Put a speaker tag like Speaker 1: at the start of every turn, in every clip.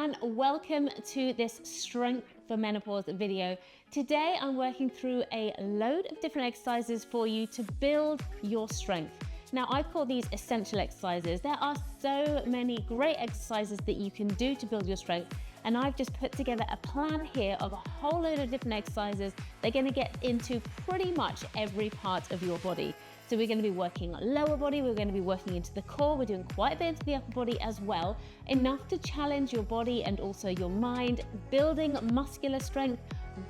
Speaker 1: and welcome to this Strength for Menopause video. Today I'm working through a load of different exercises for you to build your strength. Now I've called these essential exercises. There are so many great exercises that you can do to build your strength, and I've just put together a plan here of a whole load of different exercises. They're going to get into pretty much every part of your body. So we're going to be working lower body, we're going to be working into the core, we're doing quite a bit into the upper body as well, enough to challenge your body and also your mind, building muscular strength,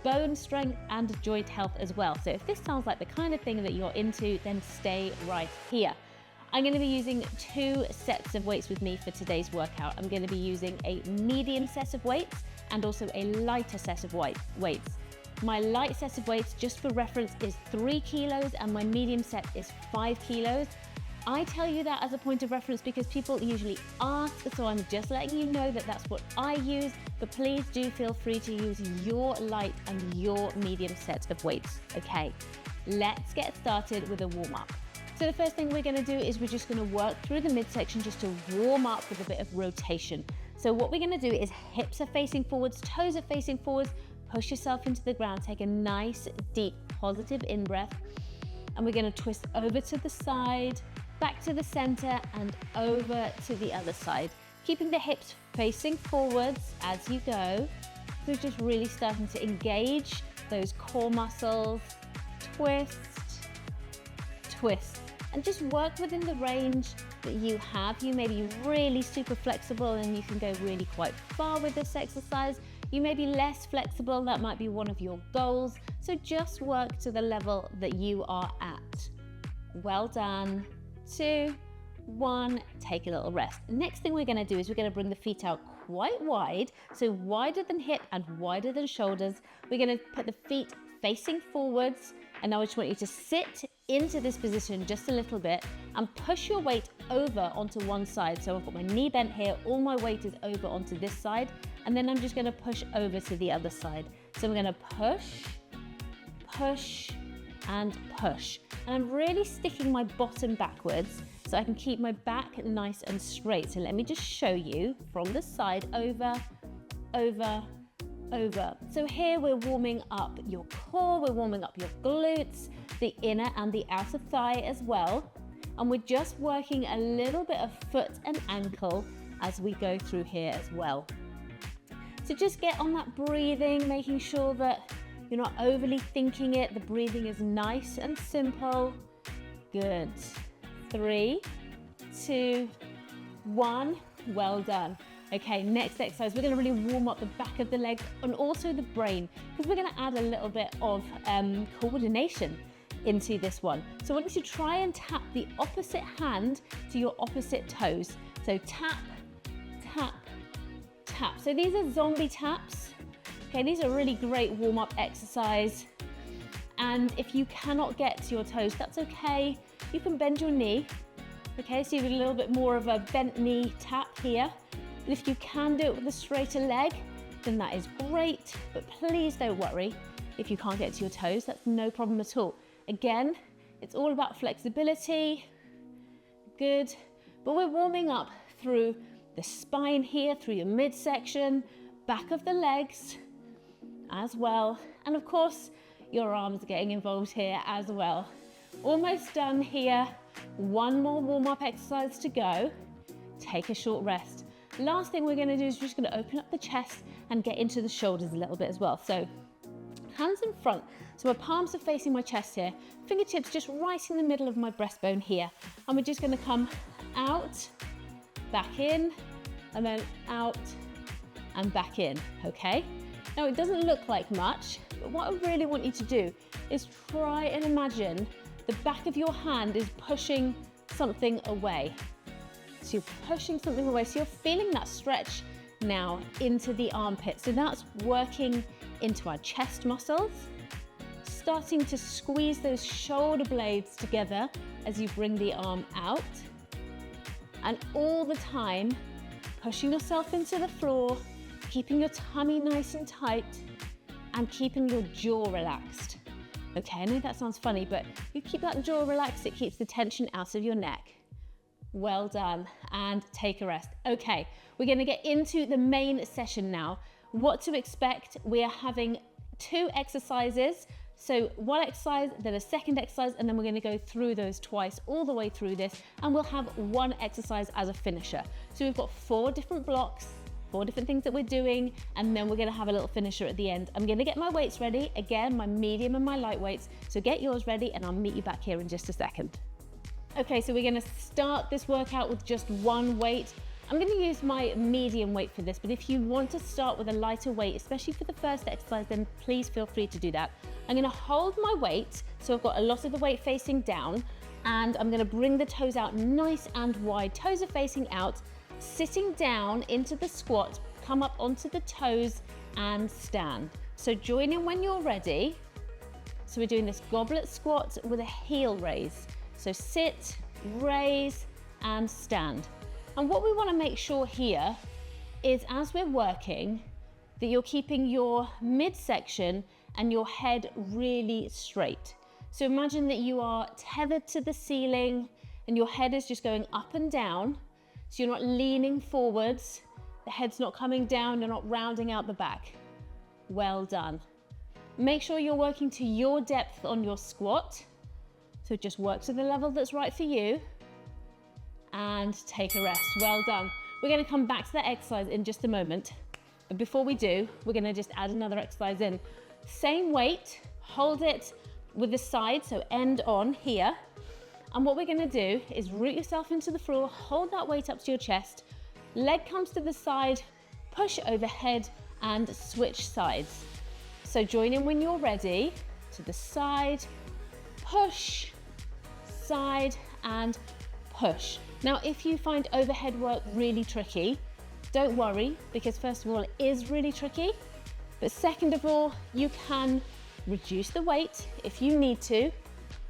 Speaker 1: bone strength and joint health as well. So if this sounds like the kind of thing that you're into, then stay right here. I'm going to be using 2 sets of weights with me for today's workout. I'm going to be using a medium set of weights and also a lighter set of weights. My light set of weights, just for reference, is 3 kilos and my medium set is 5 kilos. I tell you that as a point of reference because people usually ask, so I'm just letting you know that that's what I use, but please do feel free to use your light and your medium set of weights. Okay, let's get started with a warm up. So the first thing we're going to do is we're just going to work through the midsection just to warm up with a bit of rotation. So what we're going to do is hips are facing forwards, toes are facing forwards. Push yourself into the ground, take a nice, deep, positive in-breath, and we're going to twist over to the side, back to the center, and over to the other side. Keeping the hips facing forwards as you go. So just really starting to engage those core muscles. Twist, twist, and just work within the range that you have. You may be really super flexible and you can go really quite far with this exercise. You may be less flexible, that might be one of your goals. So just work to the level that you are at. Well done. 2, 1, take a little rest. Next thing we're going to do is we're going to bring the feet out quite wide, so wider than hip and wider than shoulders. We're going to put the feet facing forwards, and now I just want you to sit into this position just a little bit and push your weight over onto one side. So I've got my knee bent here, all my weight is over onto this side, and then I'm just going to push over to the other side. So we're going to push, push, and push. And I'm really sticking my bottom backwards so I can keep my back nice and straight. So let me just show you from the side, over, over, over. So here we're warming up your core, we're warming up your glutes, the inner and the outer thigh as well. And we're just working a little bit of foot and ankle as we go through here as well. So just get on that breathing, making sure that you're not overly thinking it. The breathing is nice and simple. Good. 3, 2, 1. Well done. Okay, next exercise, we're going to really warm up the back of the legs and also the brain because we're going to add a little bit of coordination into this one. So I want you to try and tap the opposite hand to your opposite toes. So tap, tap, tap. So these are zombie taps. Okay, these are really great warm-up exercise. And if you cannot get to your toes, that's okay. You can bend your knee. Okay, so you get a little bit more of a bent knee tap here. And if you can do it with a straighter leg, then that is great. But please don't worry if you can't get to your toes. That's no problem at all. Again, it's all about flexibility. Good. But we're warming up through the spine here, through your midsection, back of the legs as well. And of course, your arms are getting involved here as well. Almost done here. One more warm-up exercise to go. Take a short rest. Last thing we're going to do is just going to open up the chest and get into the shoulders a little bit as well. So hands in front. So my palms are facing my chest here. Fingertips just right in the middle of my breastbone here. And we're just going to come out, back in, and then out and back in, okay? Now it doesn't look like much, but what I really want you to do is try and imagine the back of your hand is pushing something away. So you're pushing something away, so you're feeling that stretch now into the armpit. So that's working into our chest muscles, starting to squeeze those shoulder blades together as you bring the arm out, and all the time pushing yourself into the floor, keeping your tummy nice and tight and keeping your jaw relaxed. Okay, I know that sounds funny, but you keep that jaw relaxed, it keeps the tension out of your neck. Well done, and take a rest. Okay, we're gonna get into the main session now. What to expect, we are having 2 exercises. So 1 exercise, then a second exercise, and then we're gonna go through those twice, all the way through this, and we'll have 1 exercise as a finisher. So we've got 4 different blocks, 4 different things that we're doing, and then we're gonna have a little finisher at the end. I'm gonna get my weights ready, again, my medium and my light weights, so get yours ready, and I'll meet you back here in just a second. Okay, so we're gonna start this workout with just 1 weight. I'm gonna use my medium weight for this, but if you want to start with a lighter weight, especially for the first exercise, then please feel free to do that. I'm gonna hold my weight, so I've got a lot of the weight facing down, and I'm gonna bring the toes out nice and wide. Toes are facing out, sitting down into the squat, come up onto the toes and stand. So join in when you're ready. So we're doing this goblet squat with a heel raise. So sit, raise, and stand. And what we want to make sure here is, as we're working, that you're keeping your midsection and your head really straight. So imagine that you are tethered to the ceiling and your head is just going up and down. So you're not leaning forwards, the head's not coming down, you're not rounding out the back. Well done. Make sure you're working to your depth on your squat. So just work to the level that's right for you. And take a rest. Well done. We're going to come back to that exercise in just a moment. But before we do, we're going to just add another exercise in. Same weight, hold it with the side, so end on here. And what we're going to do is root yourself into the floor, hold that weight up to your chest, leg comes to the side, push overhead, and switch sides. So join in when you're ready. To the side, push, side, and push. Now, if you find overhead work really tricky, don't worry, because first of all, it is really tricky. But second of all, you can reduce the weight if you need to.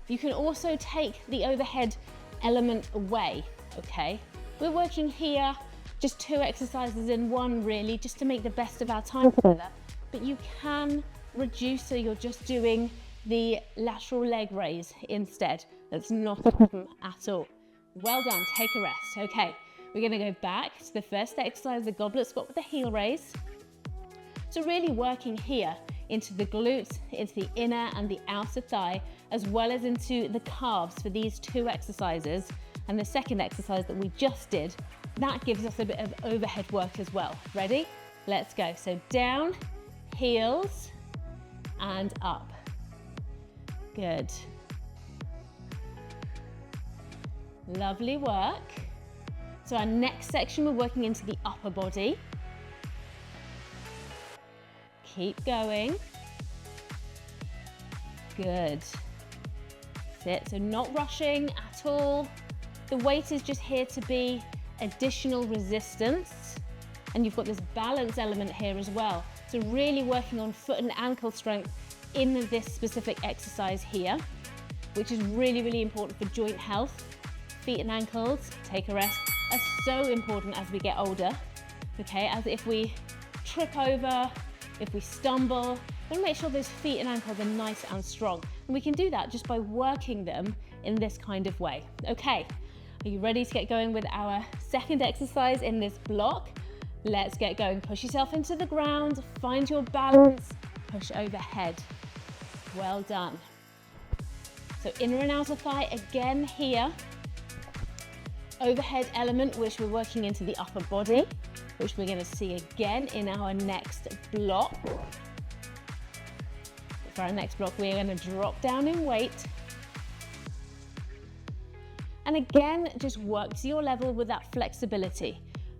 Speaker 1: You can also take the overhead element away, okay? We're working here, just 2 exercises in 1 really, just to make the best of our time together. But you can reduce, so you're just doing the lateral leg raise instead. That's not a problem at all. Well done, take a rest. Okay, we're gonna go back to the first exercise, the goblet squat with the heel raise. So really working here into the glutes, into the inner and the outer thigh, as well as into the calves for these 2 exercises. And the second exercise that we just did, that gives us a bit of overhead work as well. Ready? Let's go. So down, heels, and up. Good. Lovely work. So our next section, we're working into the upper body. Keep going. Good. Sit, so not rushing at all. The weight is just here to be additional resistance. And you've got this balance element here as well. So really working on foot and ankle strength in this specific exercise here, which is really, really important for joint health. Feet and ankles, take a rest, are so important as we get older, okay? As if we trip over, if we stumble, we want to make sure those feet and ankles are nice and strong. And we can do that just by working them in this kind of way. Okay, are you ready to get going with our second exercise in this block? Let's get going. Push yourself into the ground, find your balance, push overhead. Well done. So inner and outer thigh again here. Overhead element, which we're working into the upper body, which we're going to see again in our next block. For our next block, we're going to drop down in weight. And again, just work to your level with that flexibility.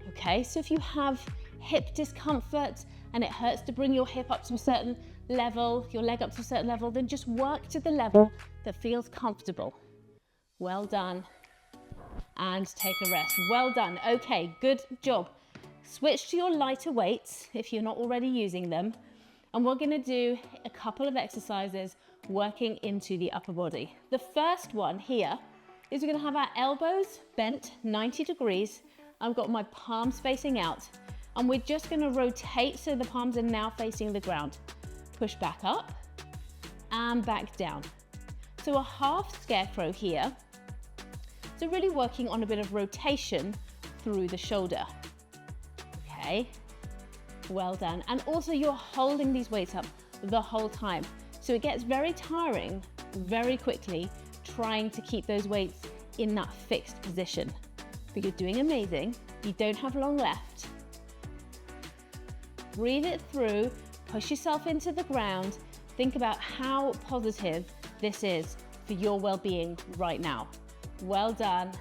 Speaker 1: Okay, so if you have hip discomfort and it hurts to bring your hip up to a certain level, your leg up to a certain level, then just work to the level that feels comfortable. Well done. And take a rest. Well done. Okay, good job. Switch to your lighter weights if you're not already using them. And we're going to do a couple of exercises working into the upper body. The first one here is we're going to have our elbows bent 90 degrees. I've got my palms facing out. And we're just going to rotate so the palms are now facing the ground. Push back up and back down. So a half scarecrow here. So really working on a bit of rotation through the shoulder. Okay, well done. And also you're holding these weights up the whole time. So it gets very tiring very quickly trying to keep those weights in that fixed position. But you're doing amazing. You don't have long left. Breathe it through, push yourself into the ground. Think about how positive this is for your well-being right now. Well done.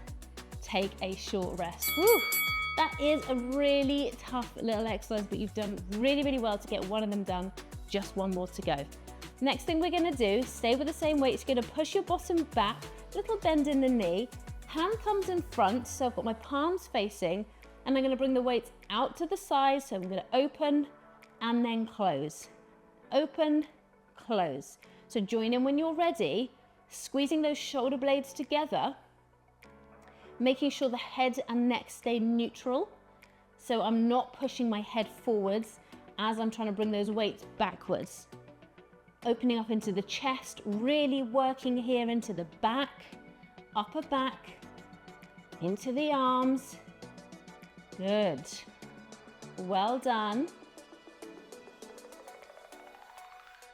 Speaker 1: Take a short rest. Whew. That is a really tough little exercise, but you've done really, really well to get one of them done. Just one more to go. Next thing we're gonna do, stay with the same weight. You're gonna push your bottom back, little bend in the knee, hand comes in front, so I've got my palms facing, and I'm gonna bring the weights out to the side, so I'm gonna open and then close. Open, close. So join in when you're ready, squeezing those shoulder blades together, making sure the head and neck stay neutral. So I'm not pushing my head forwards as I'm trying to bring those weights backwards. Opening up into the chest, really working here into the back, upper back, into the arms. Good. Well done.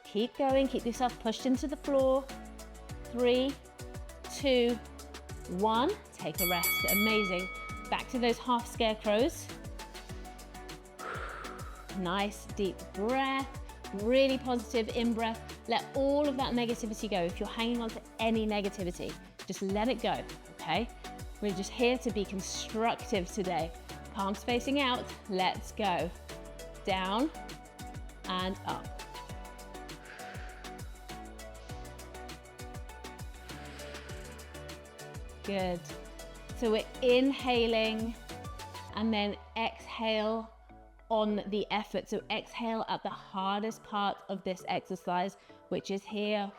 Speaker 1: Keep going, keep yourself pushed into the floor. 3, 2, 1. Take a rest. Amazing. Back to those half scarecrows. Nice deep breath. Really positive in breath. Let all of that negativity go. If you're hanging on to any negativity, just let it go, okay? We're just here to be constructive today. Palms facing out. Let's go. Down and up. Good. So we're inhaling and then exhale on the effort. So exhale at the hardest part of this exercise, which is here.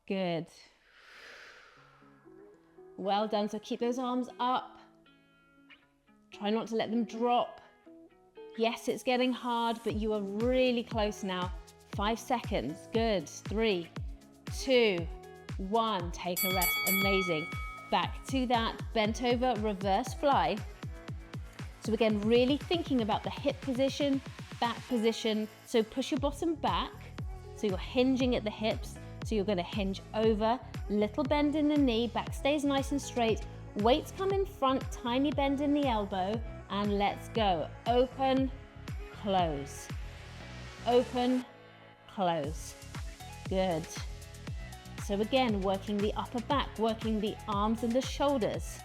Speaker 1: Good. Well done. So keep those arms up. Try not to let them drop. Yes, it's getting hard, but you are really close now. 5 seconds. Good. 3, 2, 1. Take a rest. Amazing. Back to that bent over reverse fly. So again, really thinking about the hip position, back position. So push your bottom back. So you're hinging at the hips. So you're going to hinge over, little bend in the knee, back stays nice and straight. Weights come in front, tiny bend in the elbow, and let's go. Open, close. Open, close. Good. So again, working the upper back, working the arms and the shoulders.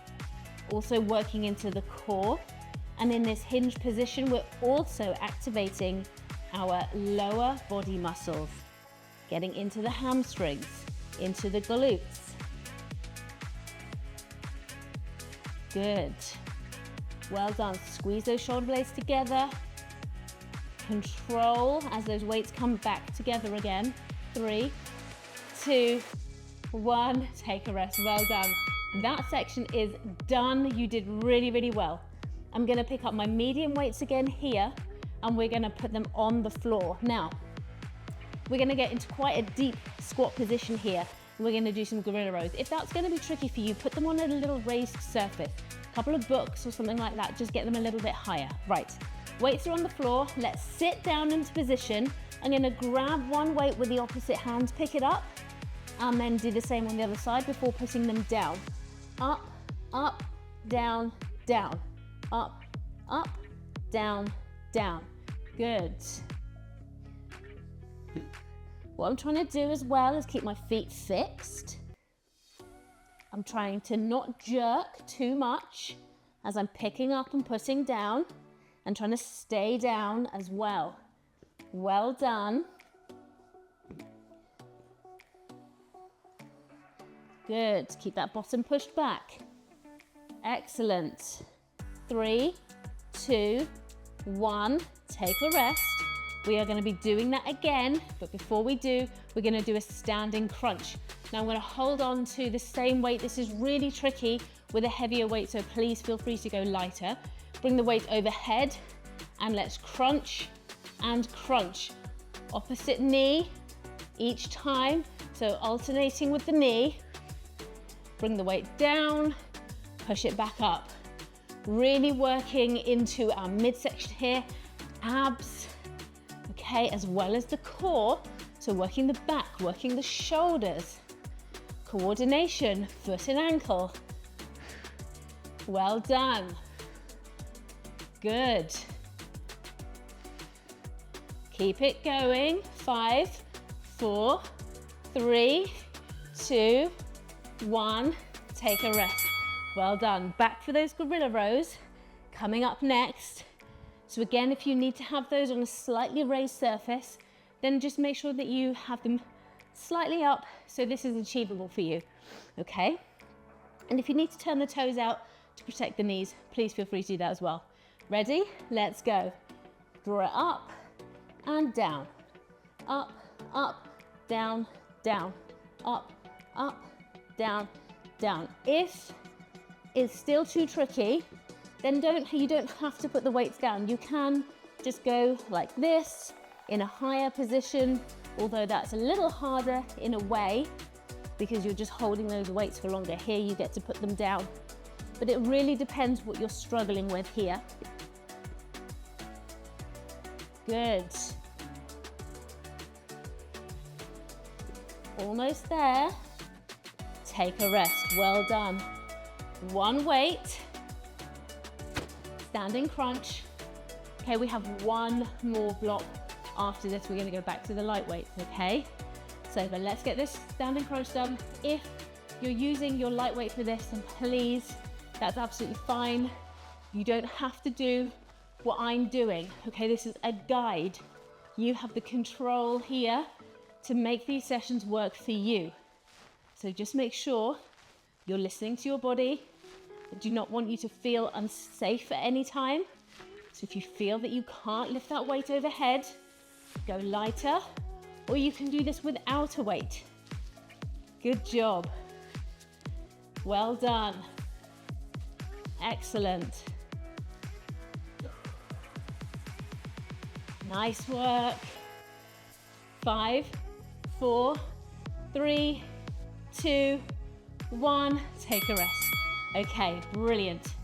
Speaker 1: Also working into the core. And in this hinge position, we're also activating our lower body muscles, getting into the hamstrings, into the glutes. Good. Well done. Squeeze those shoulder blades together. Control as those weights come back together again. 3, 2, 1. Take a rest. Well done. That section is done. You did really, really well. I'm going to pick up my medium weights again here, and we're going to put them on the floor. Now, we're going to get into quite a deep squat position here. We're going to do some gorilla rows. If that's going to be tricky for you, put them on a little raised surface. A couple of books or something like that, just get them a little bit higher. Right, weights are on the floor. Let's sit down into position. I'm going to grab one weight with the opposite hand, pick it up, and then do the same on the other side before putting them down. Up, up, down, down. Up, up, down, down. Good. What I'm trying to do as well is keep my feet fixed. I'm trying to not jerk too much as I'm picking up and putting down, and trying to stay down as well. Well done. Good. Keep that bottom pushed back. Excellent. 3, 2, 1. Take a rest. We are going to be doing that again, but before we do, we're going to do a standing crunch. Now I'm going to hold on to the same weight. This is really tricky with a heavier weight, so please feel free to go lighter. Bring the weight overhead and let's crunch and crunch. Opposite knee each time, so alternating with the knee. bring the weight down, push it back up. Really working into our midsection here, abs, okay, as well as the core. So working the back, working the shoulders, coordination, foot and ankle. Well done. Good. Keep it going. 5, 4, 3, 2, 1. Take a rest. Well done. Back for those gorilla rows. Coming up next. So again, if you need to have those on a slightly raised surface, then just make sure that you have them slightly up so this is achievable for you, okay? And if you need to turn the toes out to protect the knees, please feel free to do that as well. Ready? Let's go. Draw it up and down. Up, up, down, down. Up, up, down, down. If it's still too tricky, then you don't have to put the weights down. You can just go like this in a higher position, although that's a little harder in a way because you're just holding those weights for longer. Here you get to put them down, but it really depends what you're struggling with here. Good. Almost there. Take a rest. Well done. One weight. Standing crunch. Okay, we have one more block. After this, we're going to go back to the light weights, okay? So, but let's get this standing crunch done. If you're using your light weight for this, then please, that's absolutely fine. You don't have to do what I'm doing, okay? This is a guide. You have the control here to make these sessions work for you. So just make sure you're listening to your body. I do not want you to feel unsafe at any time. So if you feel that you can't lift that weight overhead, go lighter, or you can do this without a weight. Good job. Well done. Excellent. Nice work. 5, 4, 3, 2, 1. Take a rest. Okay, brilliant.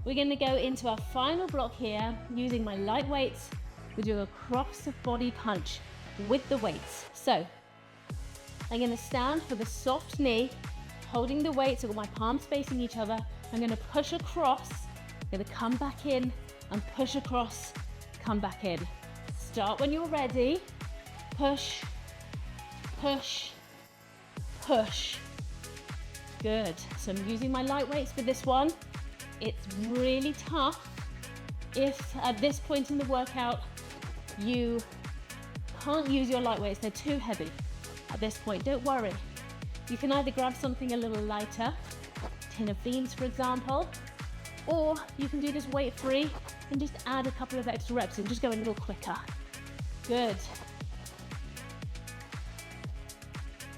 Speaker 1: We're going to go into our final block here using my light weights. We do a cross of body punch with the weights. So I'm going to stand for the soft knee, holding the weights. I've got my palms facing each other. I'm going to push across. I'm going to come back in and push across, come back in. Start when you're ready. Push, push, push. Good. So I'm using my light weights for this one. It's really tough if at this point in the workout you can't use your light weights, they're too heavy at this point. Don't worry. You can either grab something a little lighter, tin of beans for example, or you can do this weight free and just add a couple of extra reps and just go a little quicker. Good.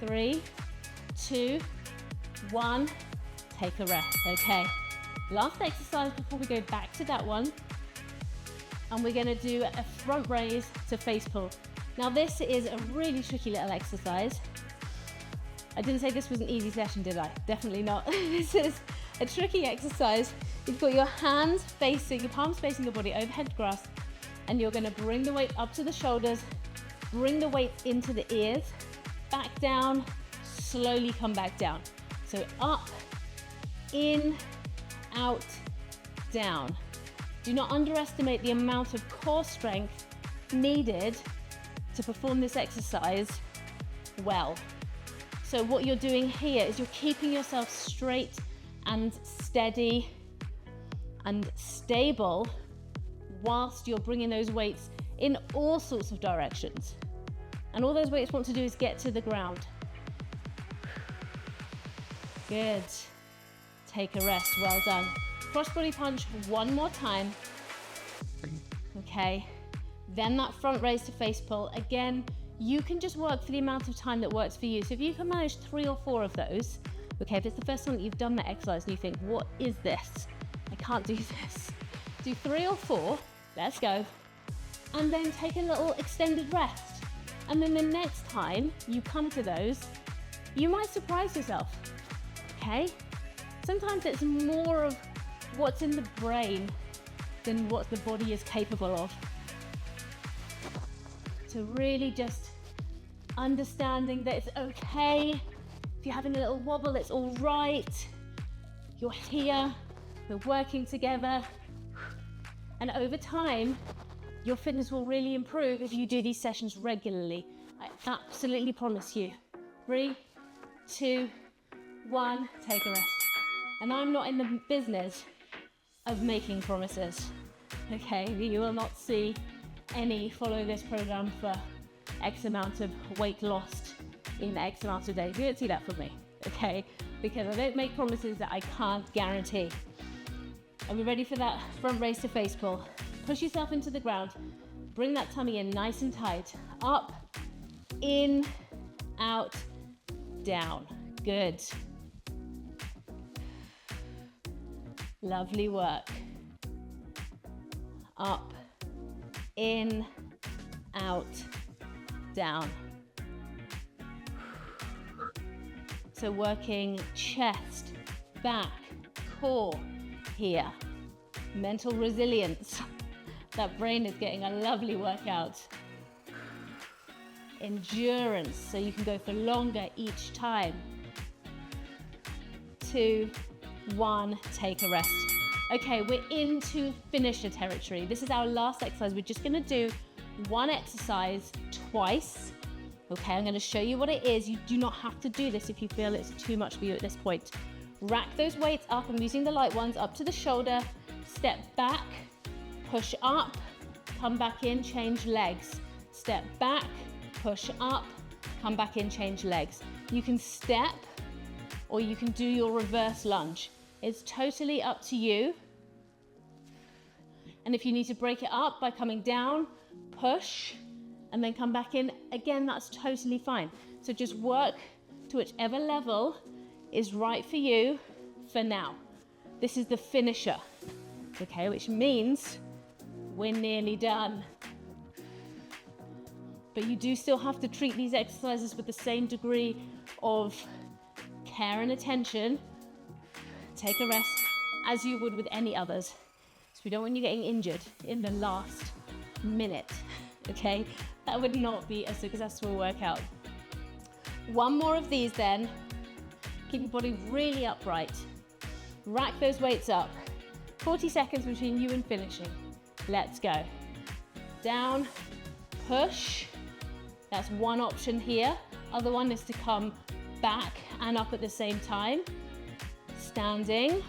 Speaker 1: 3, 2, 1. Take a rest. Okay. Last exercise before we go back to that one. And we're going to do a front raise to face pull. Now this is a really tricky little exercise. I didn't say this was an easy session, did I? Definitely not. This is a tricky exercise. You've got your hands facing, your palms facing your body, overhead grasp, and you're going to bring the weight up to the shoulders, bring the weight into the ears, back down, slowly come back down. So up, in, out, down. Do not underestimate the amount of core strength needed to perform this exercise well. So what you're doing here is you're keeping yourself straight and steady and stable whilst you're bringing those weights in all sorts of directions. And all those weights want to do is get to the ground. Good. Take a rest. Well done. Cross body punch one more time. Okay. Then that front raise to face pull. Again, you can just work for the amount of time that works for you. So if you can manage 3 or 4 of those, okay, if it's the first time that you've done that exercise and you think, what is this? I can't do this. Do 3 or 4. Let's go. And then take a little extended rest. And then the next time you come to those, you might surprise yourself. Okay? Sometimes it's more of what's in the brain than what the body is capable of. So really just understanding that it's okay. If you're having a little wobble, it's all right. You're here, we're working together. And over time, your fitness will really improve if you do these sessions regularly. I absolutely promise you. 3, 2, 1, take a rest. And I'm not in the business of making promises, okay? You will not see any follow this program for X amount of weight lost in X amount of days. You won't see that from me, okay? Because I don't make promises that I can't guarantee. Are we ready for that front raise to face pull? Push yourself into the ground. Bring that tummy in nice and tight. Up, in, out, down. Good. Lovely work. Up, in, out, down. So working chest, back, core here. Mental resilience. That brain is getting a lovely workout. Endurance, so you can go for longer each time. 2, 1, take a rest. Okay, we're into finisher territory. This is our last exercise. We're just gonna do one exercise twice. Okay, I'm gonna show you what it is. You do not have to do this if you feel it's too much for you at this point. Rack those weights up. I'm using the light ones up to the shoulder. Step back, push up, come back in, change legs. Step back, push up, come back in, change legs. You can step or you can do your reverse lunge. It's totally up to you. And if you need to break it up by coming down, push, and then come back in, again, that's totally fine. So just work to whichever level is right for you for now. This is the finisher, okay, which means we're nearly done. But you do still have to treat these exercises with the same degree of care and attention. Take a rest as you would with any others. So we don't want you getting injured in the last minute, okay? That would not be a successful workout. One more of these then. Keep your body really upright. Rack those weights up. 40 seconds between you and finishing. Let's go. Down, push. That's one option here. Other one is to come back and up at the same time. Standing.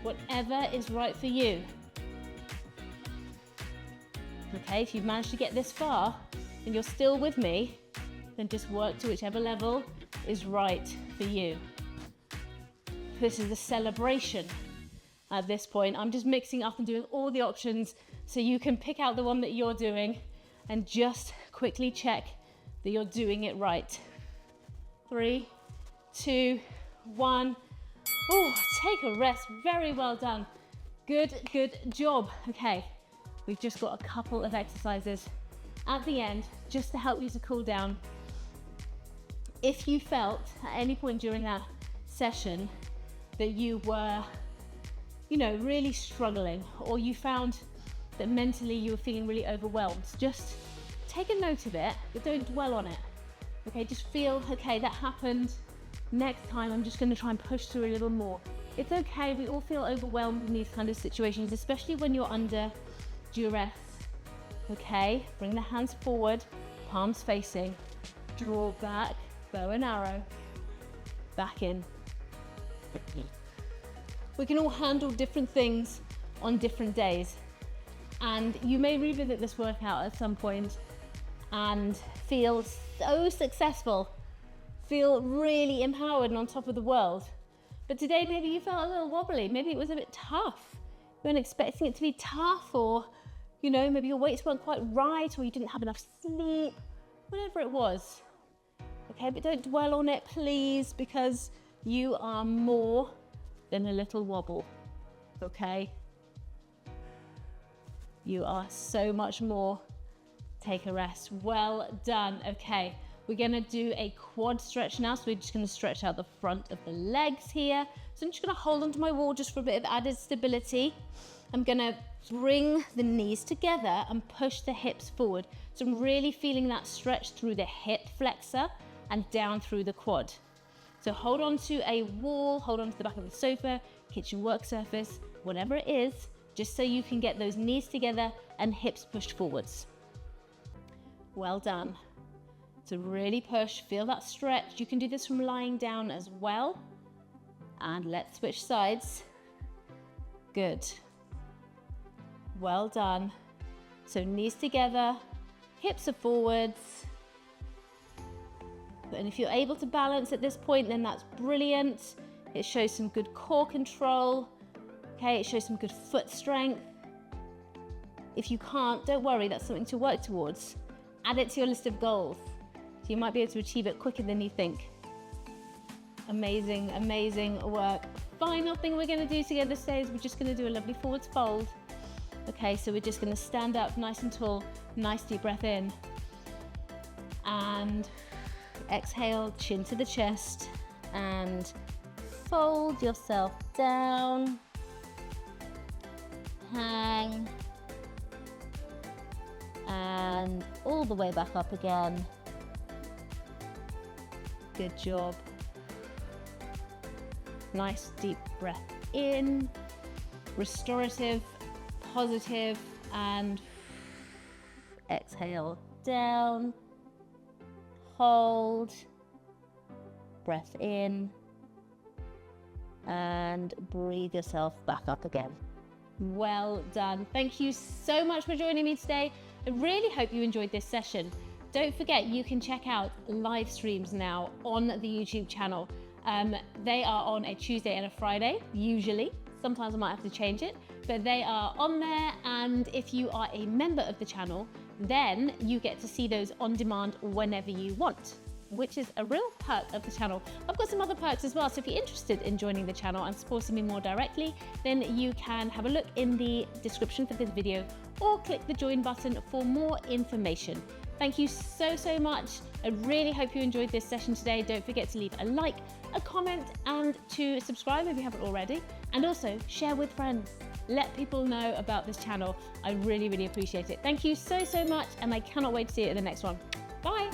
Speaker 1: Whatever is right for you. Okay, if you've managed to get this far and you're still with me, then just work to whichever level is right for you. This is a celebration at this point. I'm just mixing up and doing all the options so you can pick out the one that you're doing and just quickly check that you're doing it right. 3, 2, 1. Oh, take a rest. Very well done. Good job. Okay, we've just got a couple of exercises at the end just to help you to cool down. If you felt at any point during that session that you were, really struggling, or you found that mentally you were feeling really overwhelmed, just take a note of it, but don't dwell on it. Okay, just feel, okay, that happened. Next time, I'm just going to try and push through a little more. It's okay, we all feel overwhelmed in these kind of situations, especially when you're under duress. Okay, bring the hands forward, palms facing, draw back, bow and arrow, back in. We can all handle different things on different days, and you may revisit this workout at some point and feel so successful, feel really empowered and on top of the world. But today maybe you felt a little wobbly, maybe it was a bit tough. You weren't expecting it to be tough, or maybe your weights weren't quite right, or you didn't have enough sleep, whatever it was. Okay, but don't dwell on it, please, because you are more than a little wobble, okay? You are so much more. Take a rest. Well done. Okay, We're gonna do a quad stretch now. So we're just gonna stretch out the front of the legs here. So I'm just gonna hold onto my wall just for a bit of added stability. I'm gonna bring the knees together and push the hips forward. So I'm really feeling that stretch through the hip flexor and down through the quad. So hold on to a wall, hold on to the back of the sofa, kitchen work surface, whatever it is, just so you can get those knees together and hips pushed forwards. Well done. So really push, feel that stretch. You can do this from lying down as well. And let's switch sides. Good. Well done. So knees together, hips are forwards. And if you're able to balance at this point, then that's brilliant. It shows some good core control. Okay, it shows some good foot strength. If you can't, don't worry, that's something to work towards. Add it to your list of goals. So you might be able to achieve it quicker than you think. Amazing, amazing work. Final thing we're gonna do together today is we're just gonna do a lovely forwards fold. Okay, so we're just gonna stand up nice and tall, nice deep breath in. And exhale, chin to the chest, and fold yourself down. Hang. And all the way back up again. Good job. Nice deep breath in, restorative, positive, and exhale down. Hold, breath in, and breathe yourself back up again. Well done. Thank you so much for joining me today. I really hope you enjoyed this session. Don't forget, you can check out live streams now on the YouTube channel. They are on a Tuesday and a Friday, usually. Sometimes I might have to change it, but they are on there. And if you are a member of the channel, then you get to see those on demand whenever you want, which is a real perk of the channel. I've got some other perks as well. So if you're interested in joining the channel and supporting me more directly, then you can have a look in the description for this video or click the join button for more information. Thank you so, so much. I really hope you enjoyed this session today. Don't forget to leave a like, a comment, and to subscribe if you haven't already. And also share with friends. Let people know about this channel. I really, really appreciate it. Thank you so, so much. And I cannot wait to see you in the next one. Bye.